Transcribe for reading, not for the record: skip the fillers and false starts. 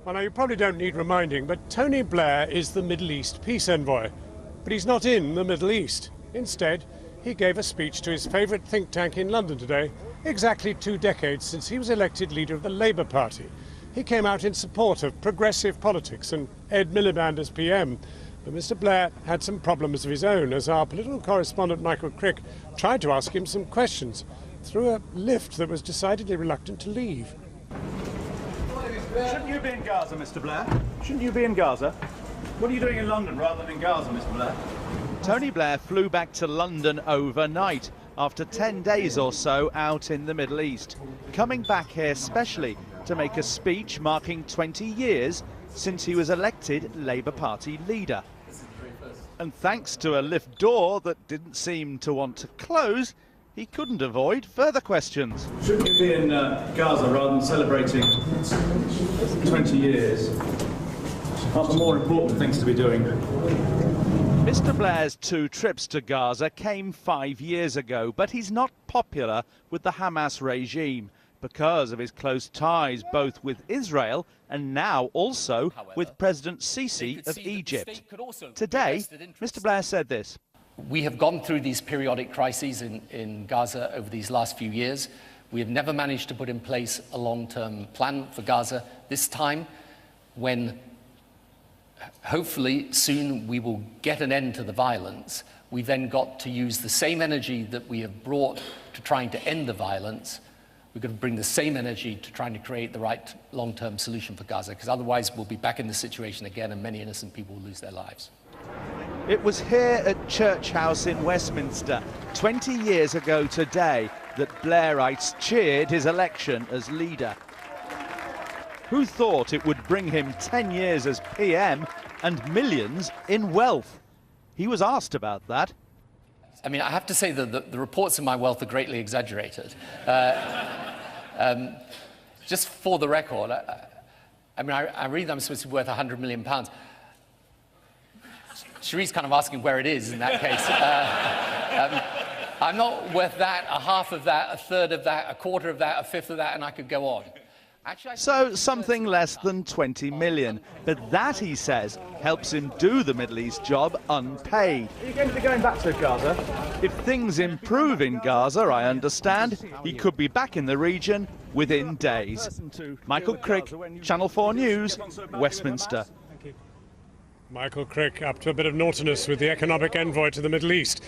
Well, now, you probably don't need reminding, but Tony Blair is the Middle East peace envoy. But he's not in the Middle East. Instead, he gave a speech to his favourite think tank in London today, exactly 2 decades since he was elected leader of the Labour Party. He came out in support of progressive politics and Ed Miliband as PM. But Mr. Blair had some problems of his own, as our political correspondent Michael Crick tried to ask him some questions through a lift that was decidedly reluctant to leave. Shouldn't you be in Gaza, Mr. Blair? Shouldn't you be in Gaza? What are you doing in London rather than in Gaza, Mr. Blair? Tony Blair flew back to London overnight after 10 days or so out in the Middle East, coming back here specially to make a speech marking 20 years since he was elected Labour Party leader. And thanks to a lift door that didn't seem to want to close, he couldn't avoid further questions. Shouldn't you be in Gaza rather than celebrating 20 years? Are there more important things to be doing? Mr. Blair's 2 trips to Gaza came 5 years ago, but he's not popular with the Hamas regime because of his close ties both with Israel and now also with President Sisi of Egypt. Today, Mr. Blair said this. We have gone through these periodic crises in Gaza over these last few years. We have never managed to put in place a long-term plan for Gaza. This time, when hopefully soon we will get an end to the violence, we've then got to use the same energy that we have brought to trying to end the violence. We've got to bring the same energy to trying to create the right long-term solution for Gaza, because otherwise we'll be back in this situation again and many innocent people will lose their lives. It was here at Church House in Westminster 20 years ago today that Blairites cheered his election as leader. Who thought it would bring him 10 years as PM and millions in wealth? He was asked about that. I mean, I have to say that the reports of my wealth are greatly exaggerated. Just for the record, I read that I'm supposed to be worth £100 million. Cherie's kind of asking where it is in that case. I'm not worth that, a half of that, a third of that, a quarter of that, a fifth of that, and I could go on. Actually, so something less than 20 million. But that, he says, helps him do the Middle East job unpaid. Are you going to be going back to Gaza? If things improve in Gaza, I understand, he could be back in the region within days. Michael Crick, Channel 4 News, Westminster. Michael Crick up to a bit of naughtiness with the economic envoy to the Middle East.